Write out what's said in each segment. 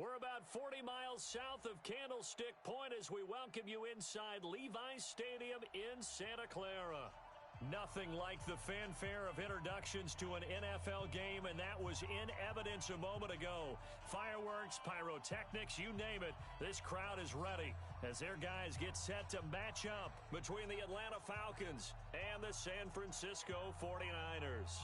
We're about 40 miles south of Candlestick Point as we welcome you inside Levi's Stadium in Santa Clara. Nothing like the fanfare of introductions to an NFL game, and that was in evidence a moment ago. Fireworks, pyrotechnics, you name it, this crowd is ready as their guys get set to match up between the Atlanta Falcons and the San Francisco 49ers.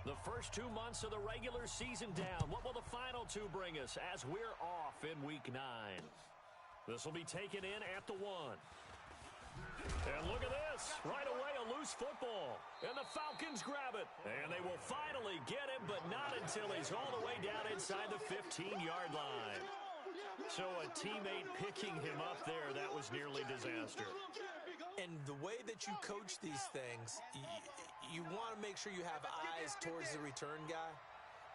The first 2 months of the regular season down. What will the final two bring us as we're off in Week 9? This will be taken in at the 1. And look at this. Right away, a loose football. And the Falcons grab it. And they will finally get him, but not until he's all the way down inside the 15-yard line. So a teammate picking him up there, that was nearly disaster. And the way that you coach these things, you want to make sure you have eyes towards the return guy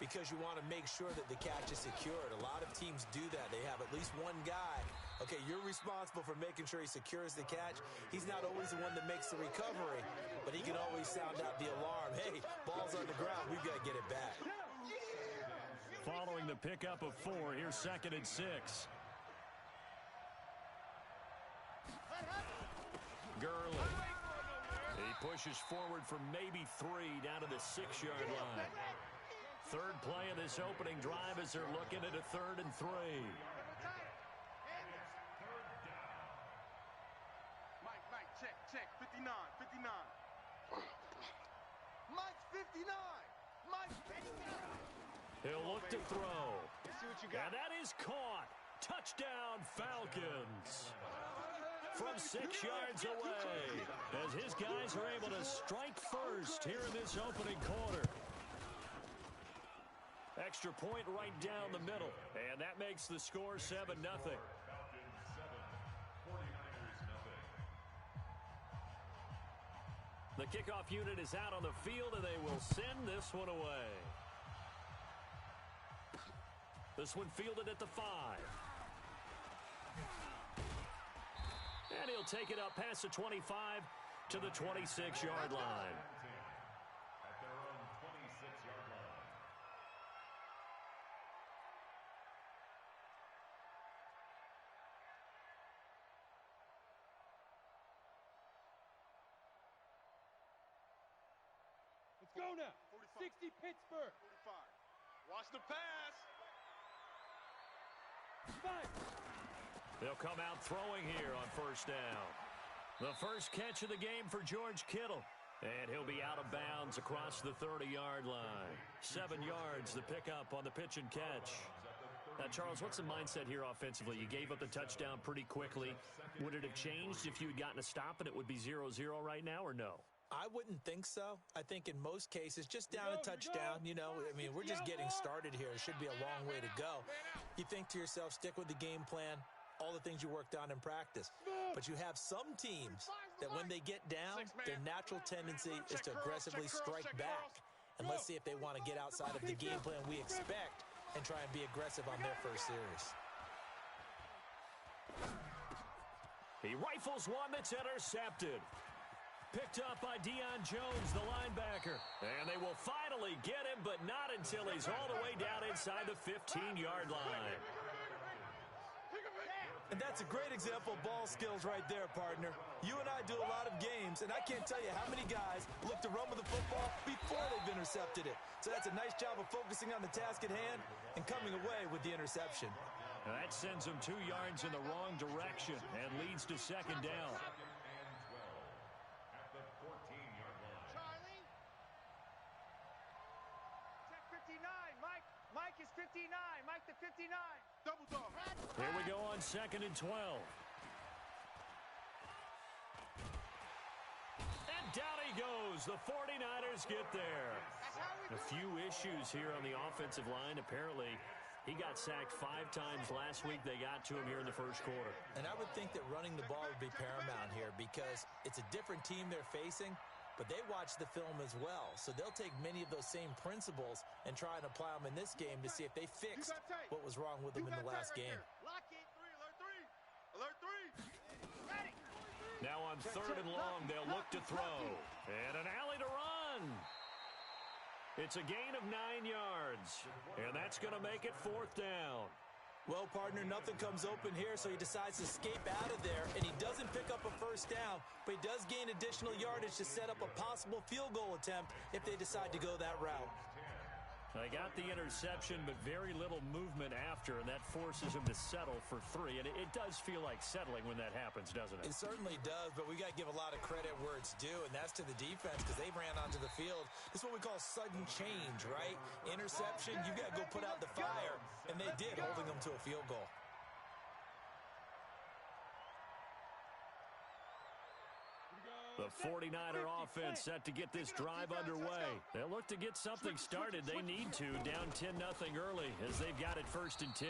because you want to make sure that the catch is secured. A lot of teams do that. They have at least one guy. Okay, you're responsible for making sure he secures the catch. He's not always the one that makes the recovery, but he can always sound out the alarm. Hey, ball's on the ground. We've got to get it back. Following the pickup of 4, here's 2nd and 6. Gurley. He pushes forward for maybe 3 down to the 6-yard line. Third play of this opening drive as they're looking at a 3rd and 3. Mike, check, 59. Mike's 59. Mike's 59. He'll look to throw. Let's see what you got. And that is caught. Touchdown, Falcons. From 6 yards away as his guys are able to strike first here in this opening quarter. Extra point right down the middle, and that makes the score 7-0. The kickoff unit is out on the field, and they will send this one away. This one fielded at the 5. And he'll take it up past the 25 to the 26-yard line. At their own 26-yard line. Let's go now. 45. 60 Pittsburgh. 45. Watch the pass. 5. They'll come out throwing here on first down. The first catch of the game for George Kittle. And he'll be out of bounds across the 30-yard line. 7 yards, the pickup on the pitch and catch. Now, Charles, what's the mindset here offensively? You gave up the touchdown pretty quickly. Would it have changed if you had gotten a stop and it would be 0-0 right now, or no? I wouldn't think so. I think in most cases, just down a touchdown, we're just getting started here. It should be a long way to go. You think to yourself, stick with the game plan, all the things you worked on in practice. But you have some teams that when they get down, their natural tendency is to aggressively strike back. And let's see if they want to get outside of the game plan we expect and try and be aggressive on their first series. He rifles one that's intercepted. Picked up by Deion Jones, the linebacker. And they will finally get him, but not until he's all the way down inside the 15-yard line. And that's a great example of ball skills right there, partner. You and I do a lot of games, and I can't tell you how many guys look to run with the football before they've intercepted it. So that's a nice job of focusing on the task at hand and coming away with the interception. Now that sends them 2 yards in the wrong direction and leads to second down. At the 14-yard line. Charlie. Check 59. Mike is 59. Mike the 59. Double dog. Here we go on 2nd and 12. And down he goes. The 49ers get there. A few issues here on the offensive line. Apparently, he got sacked 5 times last week. They got to him here in the first quarter. And I would think that running the ball would be paramount here because it's a different team they're facing, but they watch the film as well. So they'll take many of those same principles and try and apply them in this game to see if they fixed what was wrong with them in the last game. Now on 3rd and long, they'll look to throw. And an alley to run. It's a gain of 9 yards. And that's going to make it 4th down. Well, partner, nothing comes open here, so he decides to escape out of there, and he doesn't pick up a first down, but he does gain additional yardage to set up a possible field goal attempt if they decide to go that route. They got the interception, but very little movement after, and that forces him to settle for 3. And it does feel like settling when that happens, doesn't it? It certainly does, but we got to give a lot of credit where it's due, and that's to the defense because they ran onto the field. This is what we call sudden change, right? Interception, you got to go put out the fire, and they did, holding them to a field goal. The 49er offense set to get this drive underway. They'll look to get something started. They need to, down 10-0 early as they've got it 1st and 10.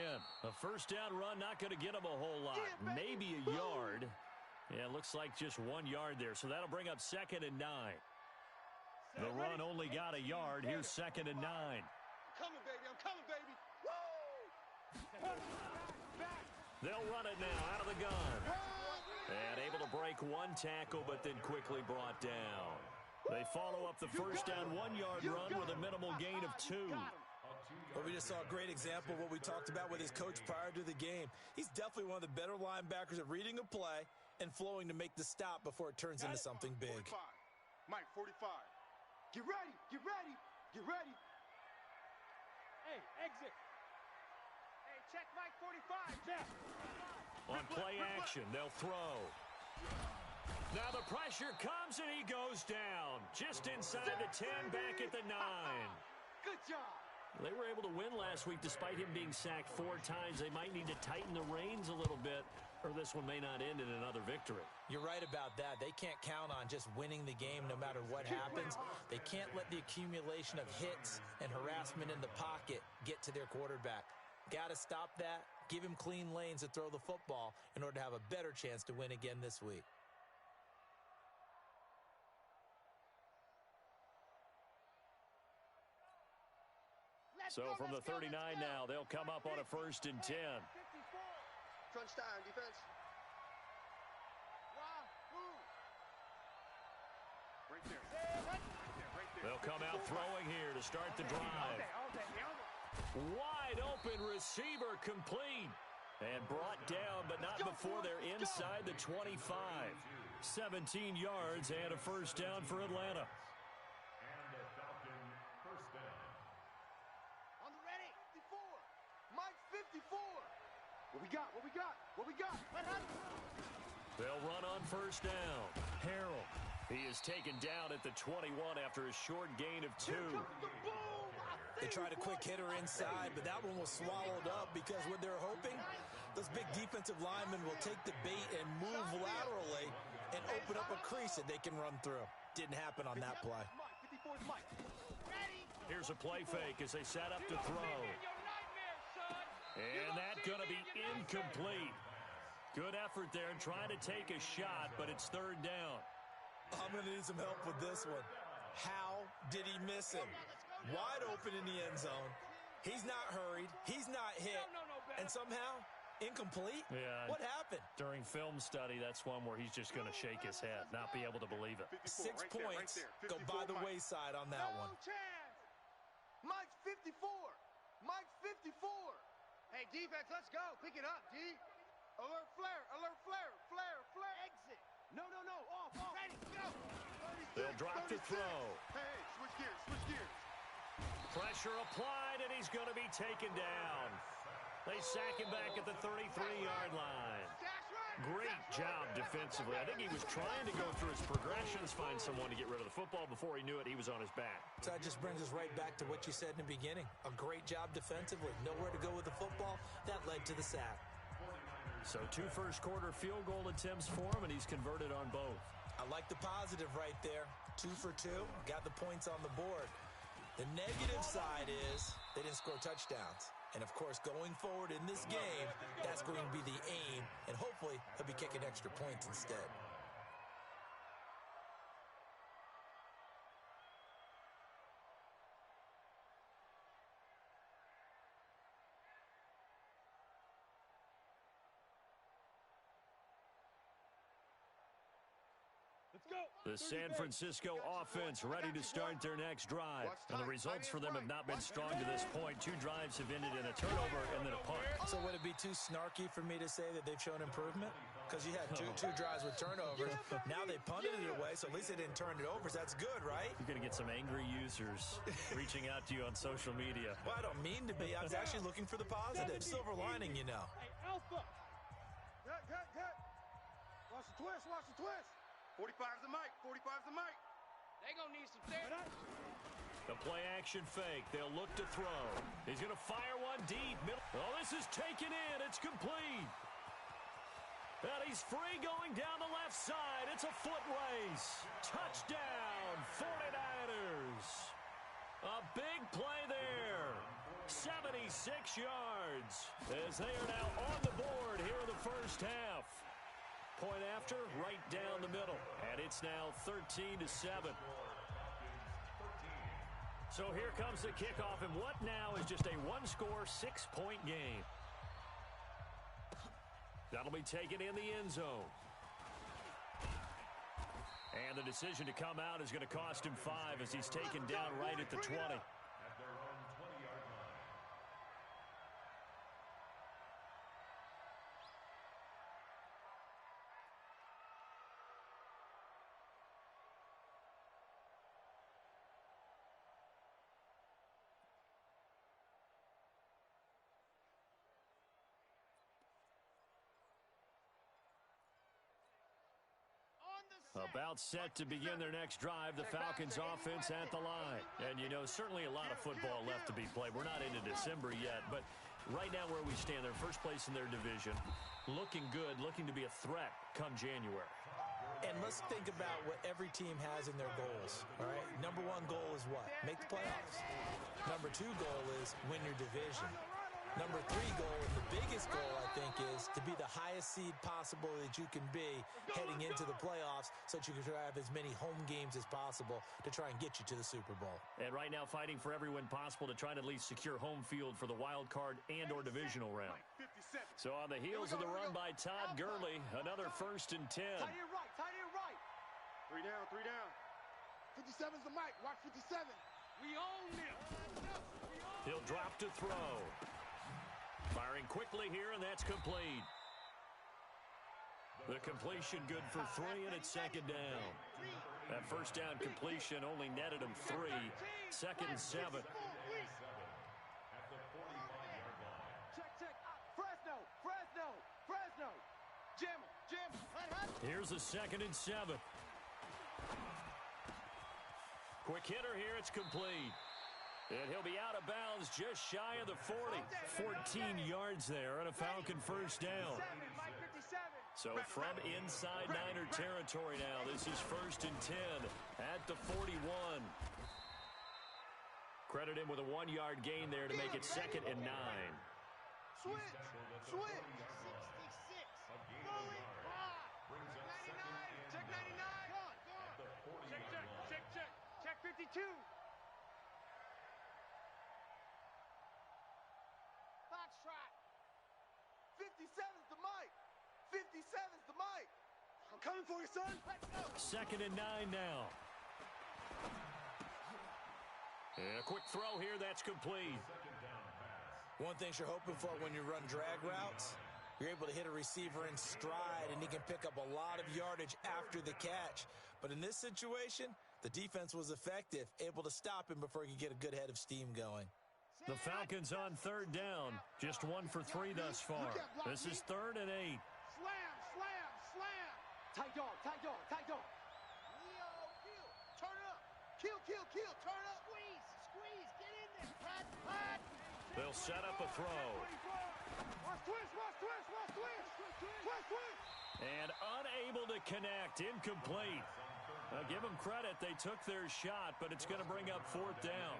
A first down run not going to get them a whole lot. Maybe a yard. Yeah, it looks like just 1 yard there, so that'll bring up 2nd and 9. The run only got a yard. Here's 2nd and 9. I'm coming, baby. I'm coming, baby. Woo! They'll run it now out of the gun. And able to break 1 tackle, but then quickly brought down. They follow up the first down 1-yard run with a minimal gain of 2. Well, we just saw a great example of what we talked about with his coach prior to the game. He's definitely one of the better linebackers at reading a play and flowing to make the stop before it turns into something big. 45. Mike, 45. Get ready. Get ready. Get ready. Hey, exit. Hey, check Mike 45. Check. On play action, they'll throw. Now the pressure comes and he goes down. Just inside the 10, back at the 9. Good job. They were able to win last week despite him being sacked 4 times. They might need to tighten the reins a little bit, or this one may not end in another victory. You're right about that. They can't count on just winning the game no matter what happens. They can't let the accumulation of hits and harassment in the pocket get to their quarterback. Got to stop that. Give him clean lanes to throw the football in order to have a better chance to win again this week. So from the 39 now, they'll come up on a 1st and 10. Crunch time, defense. Right there. Right there. They'll come out throwing here to start the drive. Wide open receiver complete. And brought down, but not before they're inside the 25. 17 yards and a first down for Atlanta. And a Falcon first down. On the ready. 54. Mike 54. What we got? What we got? What we got? They'll run on first down. Harrell. He is taken down at the 21 after a short gain of 2. They tried a quick hitter inside, but that one was swallowed up because what they're hoping, those big defensive linemen will take the bait and move laterally and open up a crease that they can run through. Didn't happen on that play. Here's a play fake as they set up to throw. And that's going to be incomplete. Good effort there trying to take a shot, but it's 3rd down. I'm going to need some help with this one. How did he miss him? Wide open in the end zone. He's not hurried. He's not hit. And somehow, incomplete? Yeah. What happened? During film study, that's one where he's just going to shake his head, not be able to believe it. 6 points go by the wayside on that one. Mike 54. Mike 54. Hey, defense, let's go. Pick it up, D. Alert flare. Alert flare. Flare. Flare. Exit. No. Off. Ready, go. They'll drop to throw. Hey, switch gears. Switch gears. Pressure applied, and he's going to be taken down. They sack him back at the 33-yard line. Great job defensively. I think he was trying to go through his progressions, find someone to get rid of the football. Before he knew it, he was on his back. So that just brings us right back to what you said in the beginning. A great job defensively. Nowhere to go with the football. That led to the sack. So 2 first-quarter field goal attempts for him, and he's converted on both. I like the positive right there. 2 for 2. Got the points on the board. The negative side is they didn't score touchdowns. And, of course, going forward in this game, that's going to be the aim. And hopefully he'll be kicking extra points instead. The San Francisco offense ready to start their next drive. And the results for them have not been strong to this point. 2 drives have ended in a turnover and then a punt. So would it be too snarky for me to say that they've shown improvement? Because you had two drives with turnovers. Now they punted it away, so at least they didn't turn it over. So that's good, right? You're going to get some angry users reaching out to you on social media. Well, I don't mean to be. I was actually looking for the positive. Silver lining, you know. Hey, Alpha. Good. Watch the twist, watch the twist. 45's the mic, 45's the mic. They gonna need some therapy. The play action fake. They'll look to throw. He's going to fire one deep. Oh, this is taken in. It's complete. And he's free going down the left side. It's a foot race. Touchdown, 49ers. A big play there. 76 yards as they are now on the board here in the first half. Point after, right down the middle. And it's now 13-7. So here comes the kickoff, and what now is just a one-score, 6-point game. That'll be taken in the end zone. And the decision to come out is going to cost him 5 as he's taken down right at the 20. At their own 20-yard line. About set to begin their next drive, the Falcons offense at the line. And, you know, certainly a lot of football left to be played. We're not into December yet, but right now where we stand, they're first place in their division. Looking good, looking to be a threat come January. And let's think about what every team has in their goals, all right? Number 1 goal is what? Make the playoffs. Number 2 goal is win your division. Number 3 goal, and the biggest goal, I think, is to be the highest seed possible that you can be heading into the playoffs so that you can have as many home games as possible to try and get you to the Super Bowl. And right now fighting for every win possible to try and at least secure home field for the wild card and or divisional round. So on the heels of the run by Todd Gurley, another 1st and 10. Tight end right, tight end right. 3 down. 57's the mic, watch 57. We own them. He'll drop to throw. Firing quickly here, and that's complete. The completion good for 3, and it's 2nd down. That first down completion only netted him 3. 2nd and 7. At the 45-yard line. Check. Fresno. Jim. Here's a 2nd and 7. Quick hitter here, it's complete. And he'll be out of bounds just shy of the 40. 14 yards there and a Falcon first down. So from inside Niner territory now, this is 1st and 10 at the 41. Credit him with a 1-yard gain there to make it 2nd and 9. Switch. 66. Brings up 2nd and Check 99. at the 40-yard line. Check 52. Box trot. 57's the mic. 57's the mic. I'm coming for you, son. Let's go. 2nd and 9 now. And a quick throw here, that's complete. Second down pass. One thing you're hoping for when you run drag routes, you're able to hit a receiver in stride, and he can pick up a lot of yardage after the catch. But in this situation, the defense was effective, able to stop him before he could get a good head of steam going. The Falcons on 3rd down. Just 1 for 3 thus far. This is 3rd and 8. Slam. Tight dog. Leo, turn it up. Kill, turn up. Squeeze, get in there. Pat. They'll set up a throw. Watch twist. And unable to connect. Incomplete. Now, give them credit. They took their shot, but it's going to bring up 4th down.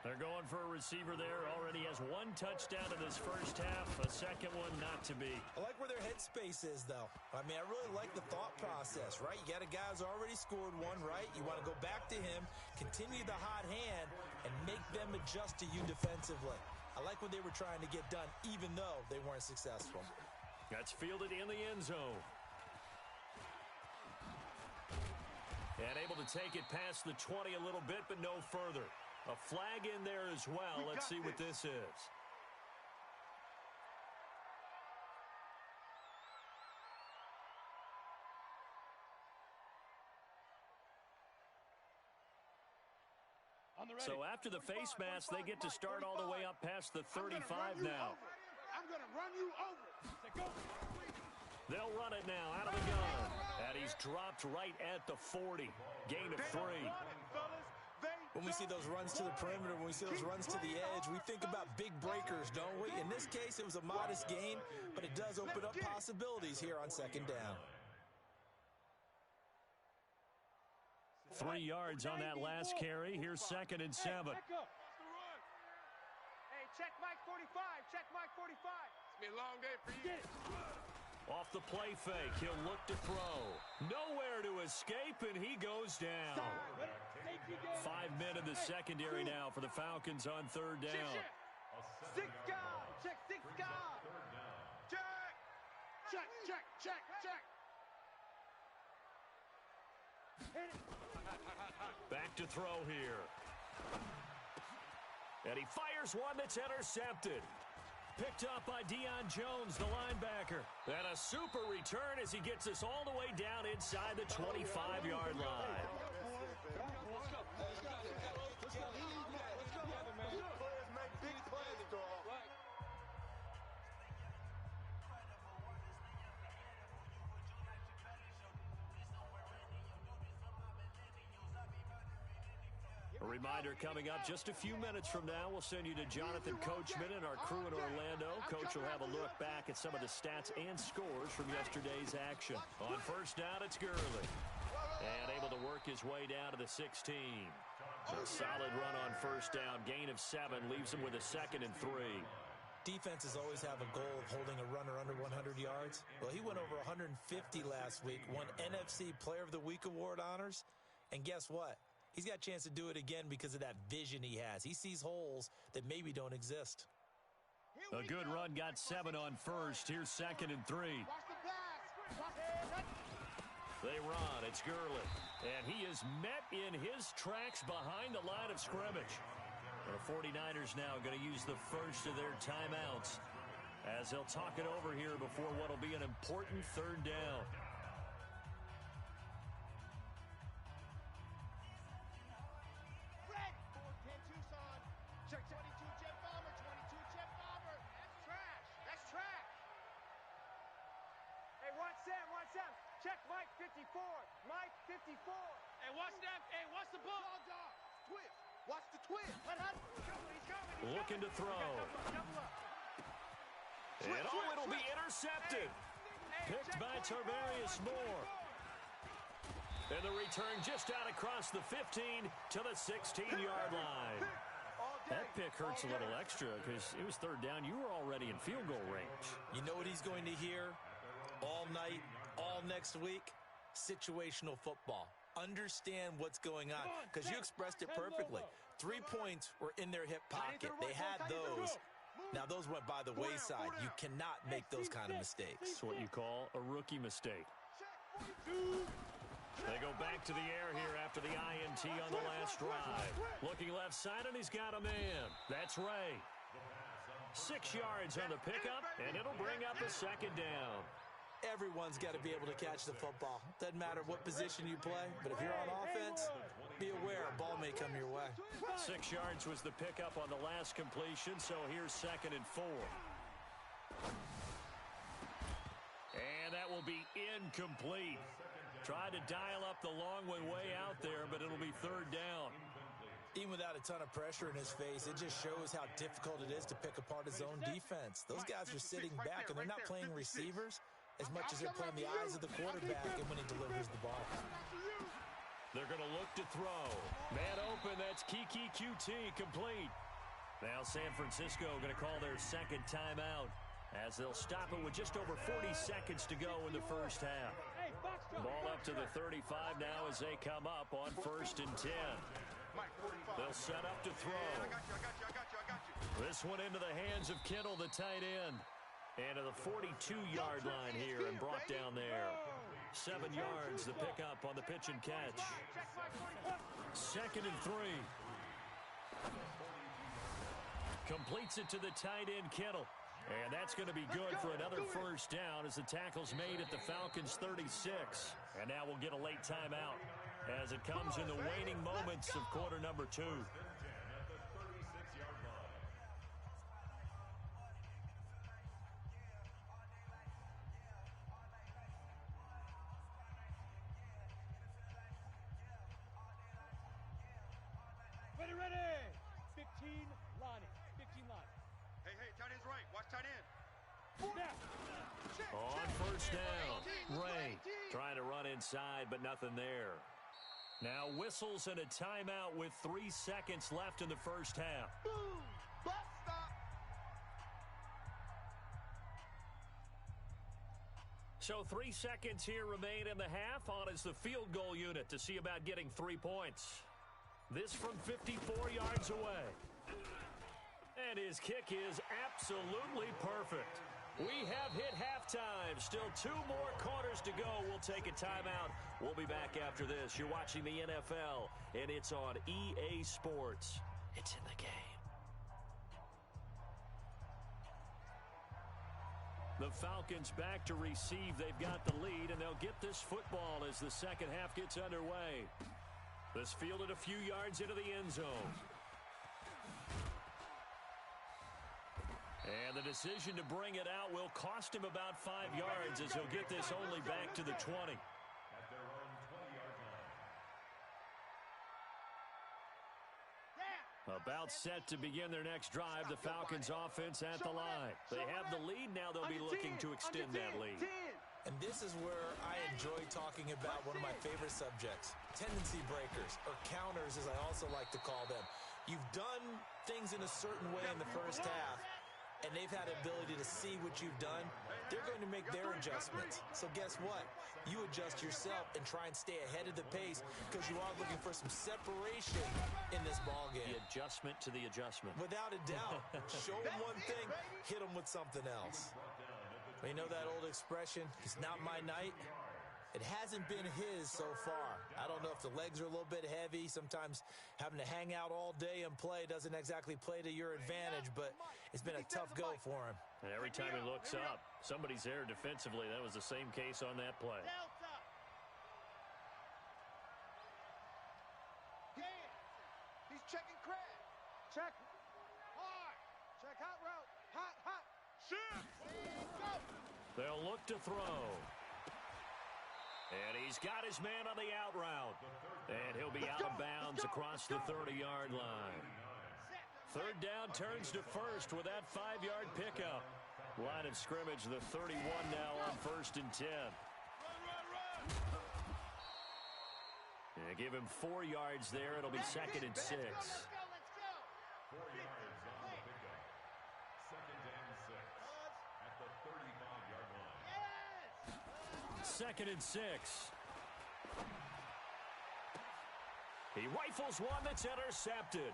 They're going for a receiver there. Already has 1 touchdown in this first half. A second one not to be. I like where their headspace is, though. I mean, I really like the thought process, right? You got a guy who's already scored 1, right? You want to go back to him, continue the hot hand, and make them adjust to you defensively. I like what they were trying to get done, even though they weren't successful. That's fielded in the end zone. And able to take it past the 20 a little bit, but no further. A flag in there as well. Let's see what this is. So after the face mask, they get to start all the way up past the 35 now. I'm going to run you over. They'll run it now out of the gun. And he's dropped right at the 40. Gain of 3. When we see those runs to the perimeter, when we see those runs to the edge, we think about big breakers, don't we? In this case, it was a modest gain, but it does open up possibilities here on second down. 3 yards on that last carry. Here's 2nd and 7. Hey, check Mike 45. Check Mike 45. It's been a long day for you. Off the play fake, he'll look to throw. Nowhere to escape, and he goes down. 5 men in the secondary now for the Falcons on 3rd down. 6 guard. Check 6 guard. Check. Back to throw here. And he fires one that's intercepted. Picked up by Deion Jones, the linebacker. And a super return as he gets us all the way down inside the 25-yard line. A reminder coming up just a few minutes from now, we'll send you to Jonathan Coachman and our crew in Orlando. Coach will have a look back at some of the stats and scores from yesterday's action. On 1st down, it's Gurley. And able to work his way down to the 16. A solid run on 1st down. Gain of 7 leaves him with a 2nd and 3. Defenses always have a goal of holding a runner under 100 yards. Well, he went over 150 last week, won NFC Player of the Week award honors. And guess what? He's got a chance to do it again because of that vision he has. He sees holes that maybe don't exist. A good run, got 7 on 1st. Here's 2nd and 3. They run. It's Gurley. And he is met in his tracks behind the line of scrimmage. The 49ers now going to use the first of their timeouts as they'll talk it over here before what will be an important 3rd down. Check Mike 54. Mike 54. Hey, watch that. Hey, watch the ball. Twist. Watch the twist. He's coming. Looking to throw. And it'll be intercepted. Picked by Tarvarius Moore. And the return just out across the 15 to the 16-yard line. That pick hurts a little extra because it was 3rd down. You were already in field goal range. You know what he's going to hear all night, all next week? Situational football. Understand what's going on because you expressed it perfectly. 3 points were in their hip pocket. They had those. Now, those went by the wayside. You cannot make those kind of mistakes. It's what you call a rookie mistake. They go back to the air here after the INT on the last drive. Looking left side, and he's got a man. That's Ray. 6 yards on the pickup, and it'll bring up a 2nd down. Everyone's got to be able to catch the football. Doesn't matter what position you play, but if you're on offense, be aware a ball may come your way. 6 yards was the pickup on the last completion, so here's 2nd and 4. And that will be incomplete. Tried to dial up the long one way out there, but it'll be 3rd down. Even without a ton of pressure in his face, it just shows how difficult it is to pick apart his own defense. Those guys are sitting back, and they're not playing receivers as much as they're playing the eyes of the quarterback and when he delivers the ball. They're going to look to throw. Man open, that's Kiki QT complete. Now San Francisco going to call their 2nd timeout as they'll stop it with just over 40 seconds to go in the 1st half. Ball up to the 35 now as they come up on 1st and 10. They'll set up to throw. I got you. This one into the hands of Kittle, the tight end. And to the 42-yard line here and brought down there. 7 yards, the pickup on the pitch and catch. 2nd and 3. Completes it to the tight end, Kittle. And that's going to be good for another first down as the tackle's made at the Falcons' 36. And now we'll get a late timeout as it comes in the waning moments of quarter number 2. Ready. 15 line. 15 line. Hey, tight end's right. Watch tight end. On first down, Ray trying to run inside, but nothing there. Now whistles and a timeout with 3 seconds left in the first half. Boom! Bus stop. So 3 seconds here remain in the half. On is the field goal unit to see about getting 3 points. This from 54 yards away. And his kick is absolutely perfect. We have hit halftime. Still 2 more quarters to go. We'll take a timeout. We'll be back after this. You're watching the NFL, and it's on EA Sports. It's in the game. The Falcons back to receive. They've got the lead, and they'll get this football as the second half gets underway. This fielded a few yards into the end zone. And the decision to bring it out will cost him about 5 yards as he'll get this only back to the 20. At their own 20-yard line. About set to begin their next drive, the Falcons offense at the line. They have the lead now. They'll be looking to extend that lead. And this is where I enjoy talking about one of my favorite subjects, tendency breakers, or counters as I also like to call them. You've done things in a certain way in the first half, and they've had the ability to see what you've done. They're going to make their adjustments. So guess what? You adjust yourself and try and stay ahead of the pace because you are looking for some separation in this ball game. The adjustment to the adjustment. Without a doubt. Show them one thing, hit them with something else. You know that old expression, it's not my night? It hasn't been his so far. I don't know if the legs are a little bit heavy. Sometimes having to hang out all day and play doesn't exactly play to your advantage, but it's been a tough go for him. And every time he looks up, somebody's there defensively. That was the same case on that play. He's checking Craig. Check. Hard. Check hot route. Hot. Shoot. Go. They'll look to throw. And he's got his man on the out route. And he'll be out of bounds across the 30-yard line. Third down turns to first with that 5-yard pickup. Line of scrimmage, the 31 now on 1st and 10. Yeah, give him 4 yards there. It'll be 2nd and 6. Let's go. 4 yards on the pickup. 2nd and 6 at the 35-yard line. 2nd and 6. He rifles one that's intercepted.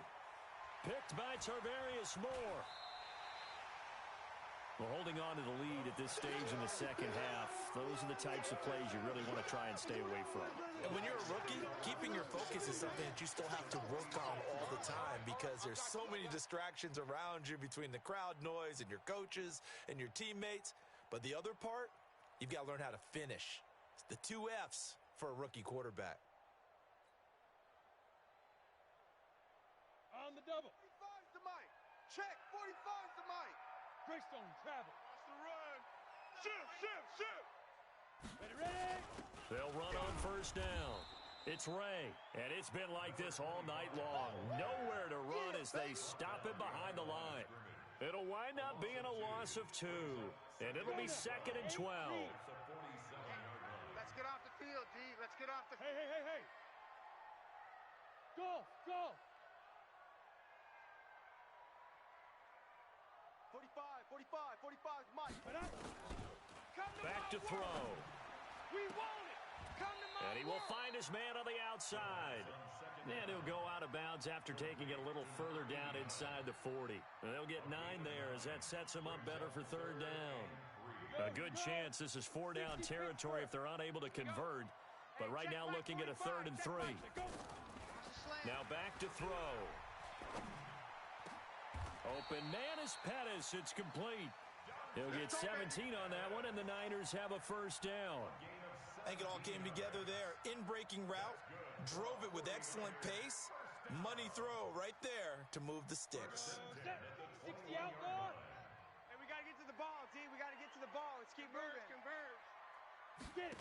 Picked by Tarvarius Moore. Well, holding on to the lead at this stage in the second half, those are the types of plays you really want to try and stay away from. And when you're a rookie, keeping your focus is something that you still have to work on all the time because there's so many distractions around you between the crowd noise and your coaches and your teammates. But the other part, you've got to learn how to finish. It's the 2 F's for a rookie quarterback. On the double. 45's the mic. Check. 45's the mic. Greystone travel. Watch the run. Shoot. Ready. They'll run on first down. It's Ray, and it's been like this all night long. Nowhere to run as they stop him behind the line. It'll wind up being a loss of 2, and it'll be 2nd and 12. Let's get off the field, D. Let's get off the field. Hey. Go. 45's Mike. Back to throw. We want it. Come to my And he will find his man on the outside. And he'll go out of bounds after taking it a little further down inside the 40. And they'll get 9 there as that sets him up better for 3rd down. A good chance this is 4-down territory if they're unable to convert. But right now looking at a 3rd and 3. Now back to throw. Open man is Pettis. It's complete. He'll get 17 on that one, and the Niners have a 1st down. I think it all came together there. In-breaking route, drove it with excellent pace. Money throw right there to move the sticks. 60 out more. Hey, we got to get to the ball, D. We got to get to the ball. Let's keep moving. Converge. Get it.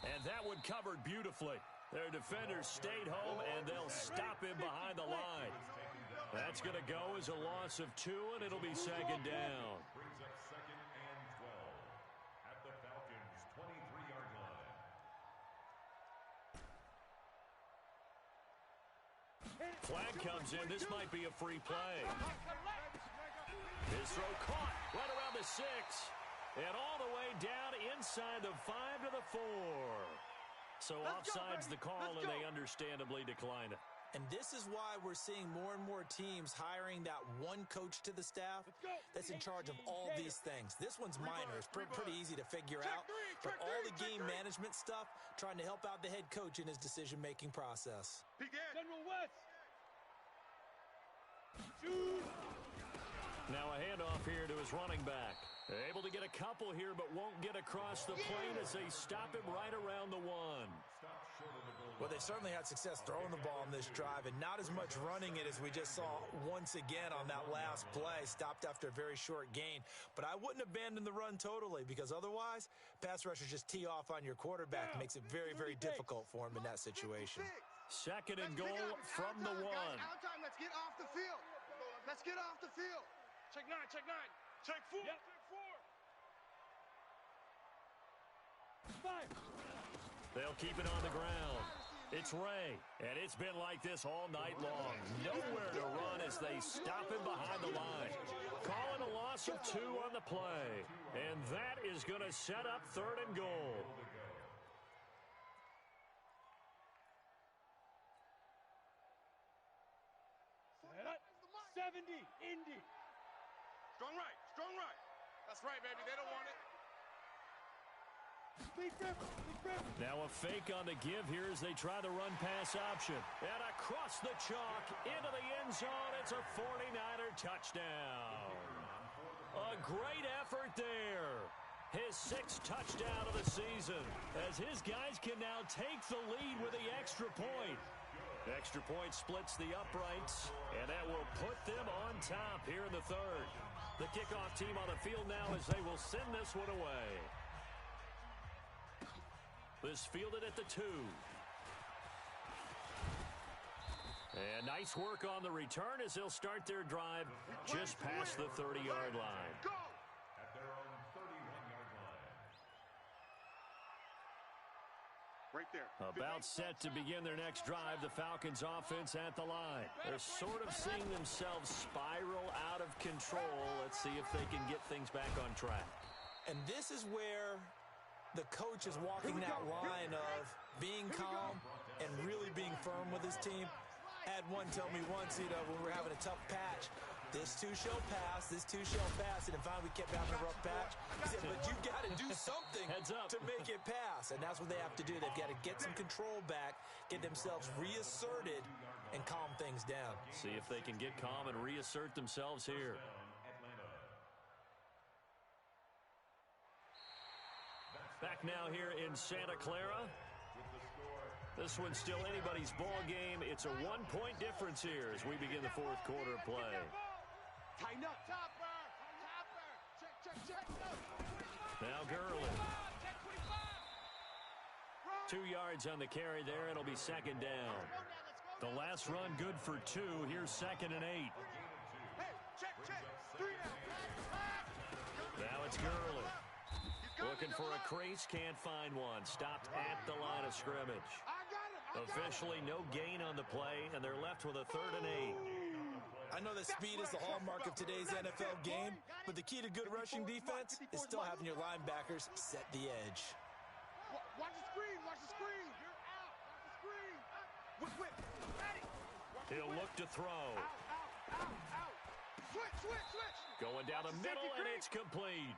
And that one covered beautifully. Their defenders stayed home, and they'll stop him behind the line. That's going to go as a loss of 2, and it'll be 2nd down. Brings up 2nd and 12 at the Falcons' 23-yard line. Flag comes in. This might be a free play. His throw caught right around the 6. And all the way down inside the 5 to the 4. So offside's the call, and they understandably decline it. And this is why we're seeing more and more teams hiring that one coach to the staff that's in charge of all these things. This one's minor. It's pretty easy to figure out. But all the game management stuff, trying to help out the head coach in his decision-making process. General West. Now a handoff here to his running back. Able to get a couple here, but won't get across the plane as they stop him right around the 1. Well, they certainly had success throwing the ball on this drive, and not as much running it as we just saw once again on that last play. Stopped after a very short gain. But I wouldn't abandon the run totally, because otherwise, pass rushers just tee off on your quarterback. It makes it very, very difficult for him in that situation. 2nd and goal from the 1. Out time. Let's get off the field. Let's get off the field. Check 9. Check 9. Check 4. Yep. Check 4. 5. They'll keep it on the ground. It's Ray, and it's been like this all night long. Nowhere to run as they stop him behind the line. Calling a loss of 2 on the play, and that is going to set up 3rd and goal. Set up. 70. Indy. Strong right. Strong right. That's right, baby. They don't want it. Now a fake on the give here as they try the run-pass option. And across the chalk into the end zone. It's a 49er touchdown. A great effort there. His 6th touchdown of the season as his guys can now take the lead with the extra point. Extra point splits the uprights, and that will put them on top here in the 3rd. The kickoff team on the field now as they will send this one away. This fielded at the 2. And nice work on the return as they'll start their drive just past the 30-yard line. At their own 31-yard line. Right there. About set to begin their next drive, the Falcons offense at the line. They're sort of seeing themselves spiral out of control. Let's see if they can get things back on track. And this is where the coach is walking that line of being calm and really being firm with his team. Had one tell me once, when we were having a tough patch, this too shall pass, this too shall pass. And finally we kept having a rough patch. He said, but you got to do something Heads up. to make it pass. And that's what they have to do. They've got to get some control back, get themselves reasserted, and calm things down. See if they can get calm and reassert themselves here. Back now here in Santa Clara. This one's still anybody's ball game. It's a 1-point difference here as we begin the 4th quarter of play. Tighten up. Check. Now Gurley. 2 yards on the carry there. It'll be 2nd down. The last run good for 2. Here's 2nd and 8. Hey, check. 3 now. Now it's Gurley. Looking for a crease, can't find one. Stopped at the line of scrimmage. Officially no gain on the play, and they're left with a 3rd and 8. I know that speed is the hallmark of today's NFL game, but the key to good rushing defense is still having your linebackers set the edge. Watch the screen. You're out. Watch the screen. Whip. Ready. He'll look to throw. Out. Going down the middle, and it's complete.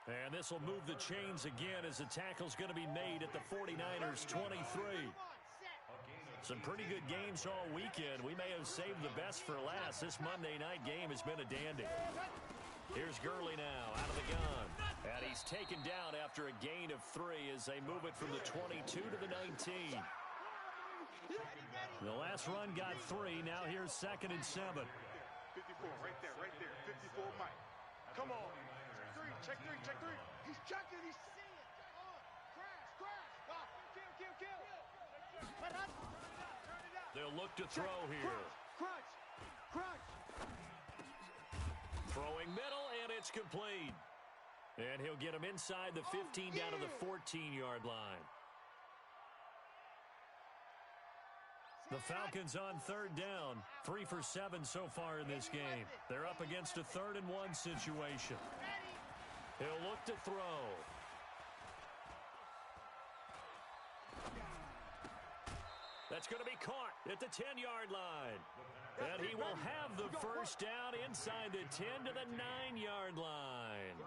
And this will move the chains again as the tackle's going to be made at the 49ers 23. Some pretty good games all weekend. We may have saved the best for last. This Monday night game has been a dandy. Here's Gurley now out of the gun. And he's taken down after a gain of 3 as they move it from the 22 to the 19. The last run got 3. Now here's 2nd and 7. 54, right there, 54, Mike. Come on. Check three. He's checking, he's seeing. Crash. Kill. They'll look to throw here. Crunch. Throwing middle, and it's complete. And he'll get him inside the 15 down to the 14-yard line. The Falcons on 3rd down. 3 for 7 so far in this game. They're up against a 3rd and 1 situation. He'll look to throw. That's going to be caught at the 10-yard line. And he will have the first down inside the 10 to the 9-yard line.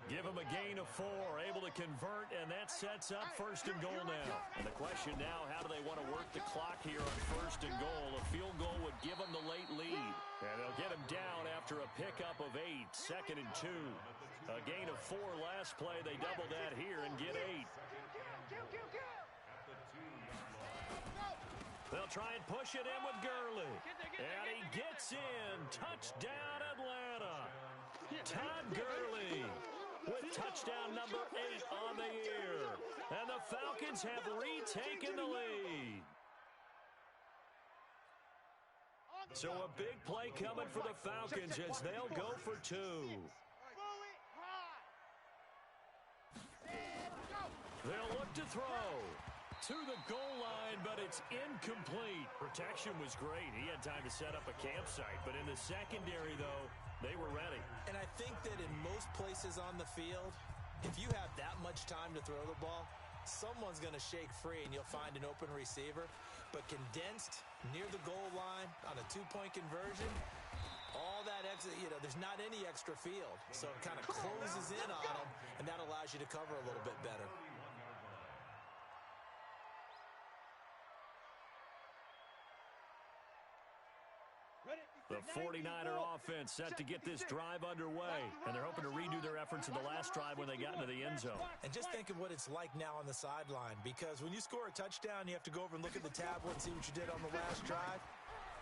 Give him a gain of 4, able to convert, and that sets up 1st and goal now. And the question now, how do they want to work the clock here on 1st and goal? A field goal would give them the late lead. And they'll get him down after a pickup of 8, 2nd and 2. A gain of 4 last play. They double that here and get 8. They'll try and push it in with Gurley. And he gets in. Touchdown, Atlanta. Todd Gurley with touchdown number 8 on the year. And the Falcons have retaken the lead. So a big play coming for the Falcons as they'll go for 2. They'll look to throw. To the goal line, but it's incomplete. Protection was great. He had time to set up a campsite, but in the secondary, though, they were ready. And I think that in most places on the field, if you have that much time to throw the ball, someone's going to shake free and you'll find an open receiver. But condensed near the goal line on a 2-point conversion, all that extra, there's not any extra field. So it kind of closes in on them, and that allows you to cover a little bit better. The 49er offense set to get this drive underway, and they're hoping to redo their efforts in the last drive when they got into the end zone. And just think of what it's like now on the sideline, because when you score a touchdown, you have to go over and look at the tablet and see what you did on the last drive.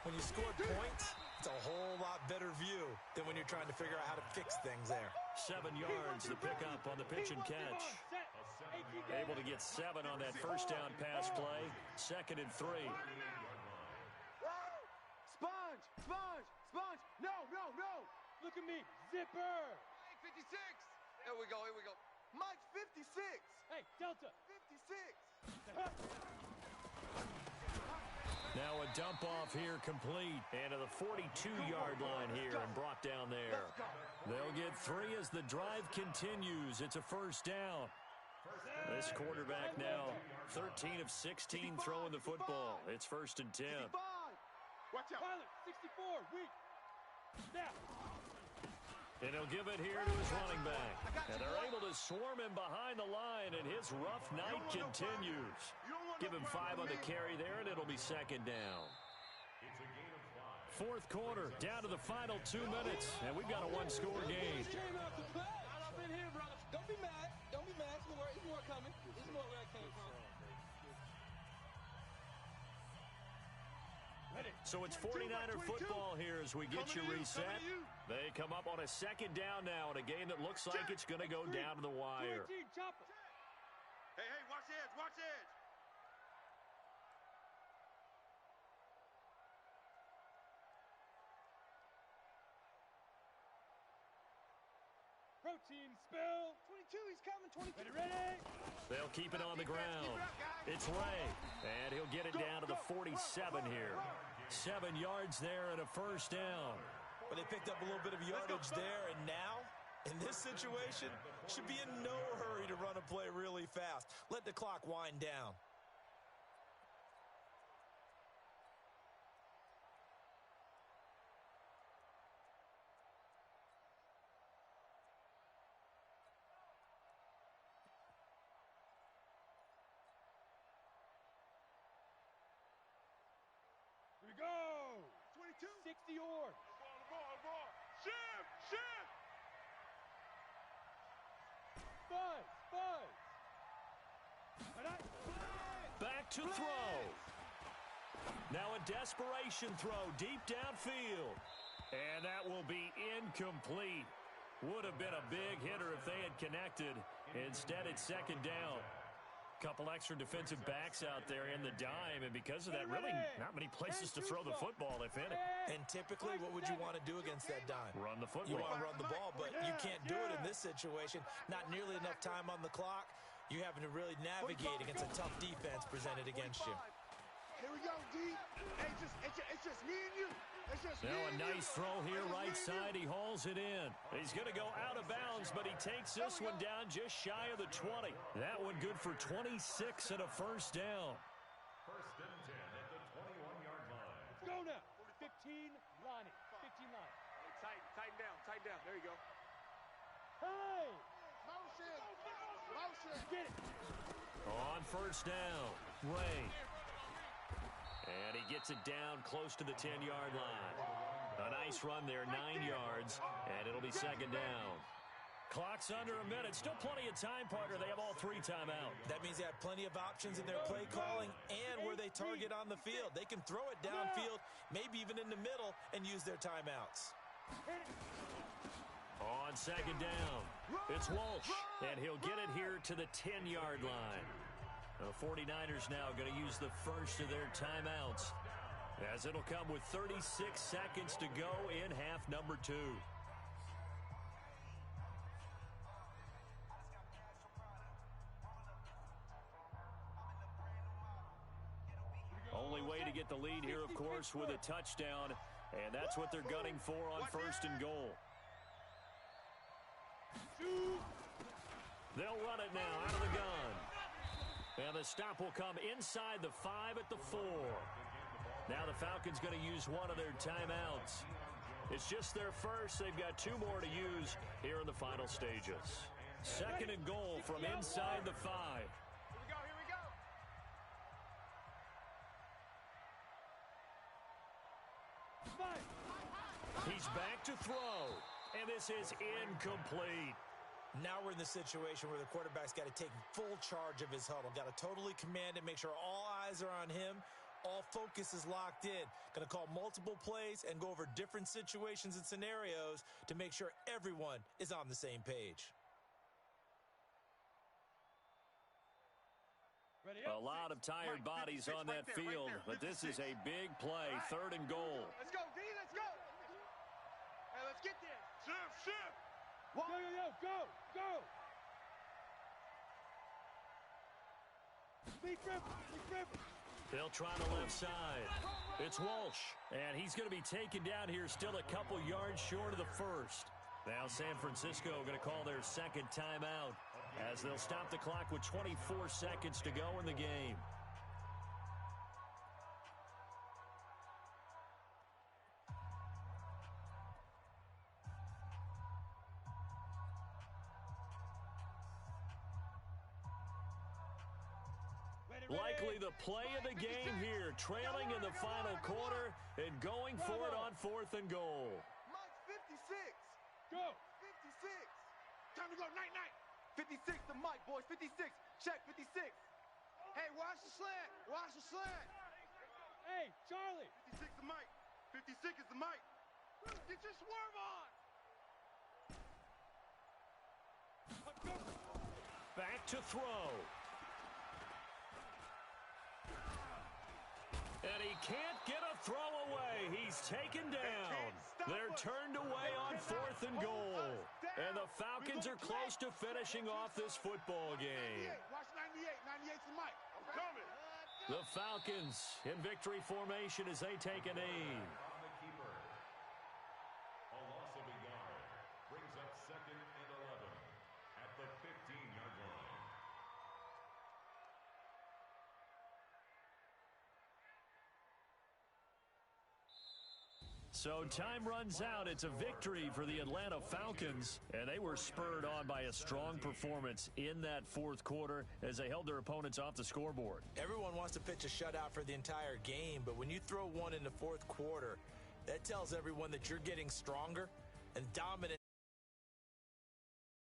When you score points, it's a whole lot better view than when you're trying to figure out how to fix things there. 7 yards, the pickup on the pitch and catch. Able to get 7 on that first down pass play. 2nd and 3. Sponge! No! Look at me, zipper! Mike 56! Here we go. Mike 56! Hey, Delta! 56! Now a dump off here complete. And to the 42-yard line here and brought down there. They'll get 3 as the drive continues. It's a first down. This quarterback now 13 of 16 throwing the football. It's 1st and 10. Watch out. Pilot, 64, weak. Snap. And he'll give it here to his running back. And they're able to swarm him behind the line, and his rough night continues. Give him 5 on the carry there, and it'll be 2nd down. 4th quarter, down to the final 2 minutes, and we've got a 1-score game. Don't be mad. There's more coming. There's more where I came from. So it's 49er football here as we get you reset. They come up on a 2nd down now in a game that looks like it's going to go down to the wire. Hey, watch edge. Protein spill. 22, he's coming. 22. Ready? They'll keep it on the ground. It's Ray, and he'll get it down to the 47 here. 7 yards there and a first down. But they picked up a little bit of yardage there, and now, in this situation, should be in no hurry to run a play really fast. Let the clock wind down. 60 yards. Ball. Shift. Buzz. Back to throw. Now a desperation throw deep downfield. And that will be incomplete. Would have been a big hitter if they had connected. Instead, it's second down. Couple extra defensive backs out there in the dime, and because of that, really not many places to throw the football, if any. And typically, what would you want to do against that dime? Run the football. You want to run the ball, but you can't do it in this situation. Not nearly enough time on the clock. You're having to really navigate against a tough defense presented against you. Here we go, D. Hey, it's just me and you. Now a nice throw here, right side. He hauls it in. He's going to go out of bounds, but he takes this one down just shy of the 20. That one good for 26 and a first down. First and 10 at the 21-yard line. Let's go now. 15 line. Tighten down. There you go. Hey! Motion. Get it. On first down, Ray. And he gets it down close to the 10-yard line. A nice run there, 9 yards, and it'll be second down. Clock's under a minute. Still plenty of time, partner. They have all 3 timeouts. That means they have plenty of options in their play calling and where they target on the field. They can throw it downfield, maybe even in the middle, and use their timeouts. On second down, it's Walsh, and he'll get it here to the 10-yard line. The 49ers now going to use the first of their timeouts, as it'll come with 36 seconds to go in half number 2. Only way to get the lead here, of course, with a touchdown, and that's what they're gunning for on first and goal. They'll run it now out of the gun. And the stop will come inside the 5 at the 4. Now the Falcons going to use one of their timeouts. It's just their first. They've got 2 more to use here in the final stages. Second and goal from inside the 5. Here we go. He's back to throw. And this is incomplete. Now we're in the situation where the quarterback's got to take full charge of his huddle. Got to totally command it, make sure all eyes are on him. All focus is locked in. Going to call multiple plays and go over different situations and scenarios to make sure everyone is on the same page. A lot of tired bodies on that field, but this is a big play. Third and goal. Let's go, D. Let's go. Hey, let's get there. Shift. Go. Be careful. They'll try the left side. It's Walsh, and he's going to be taken down here still a couple yards short of the first. Now San Francisco going to call their second timeout as they'll stop the clock with 24 seconds to go in the game. Likely the play of the game here, trailing in the final quarter and going for it on fourth and goal. Mike's 56. Go. 56. Time to go. Night. 56 to Mike, boys. 56. Check, 56. Hey, watch the slant. Hey, Charlie. 56 to Mike. 56 is the Mike. Get your swerve on. Back to throw. And he can't get a throw away. He's taken down. They're turned away on fourth and goal. And the Falcons are close to finishing off this football game. Watch 98. 98's the Mike. I'm coming. The Falcons in victory formation as they take an aim. On the keeper. A loss of a yard brings up second and 11 at the 15-yard line. So time runs out. It's a victory for the Atlanta Falcons, and they were spurred on by a strong performance in that fourth quarter as they held their opponents off the scoreboard. Everyone wants to pitch a shutout for the entire game, but when you throw one in the fourth quarter, That tells everyone that you're getting stronger and dominant.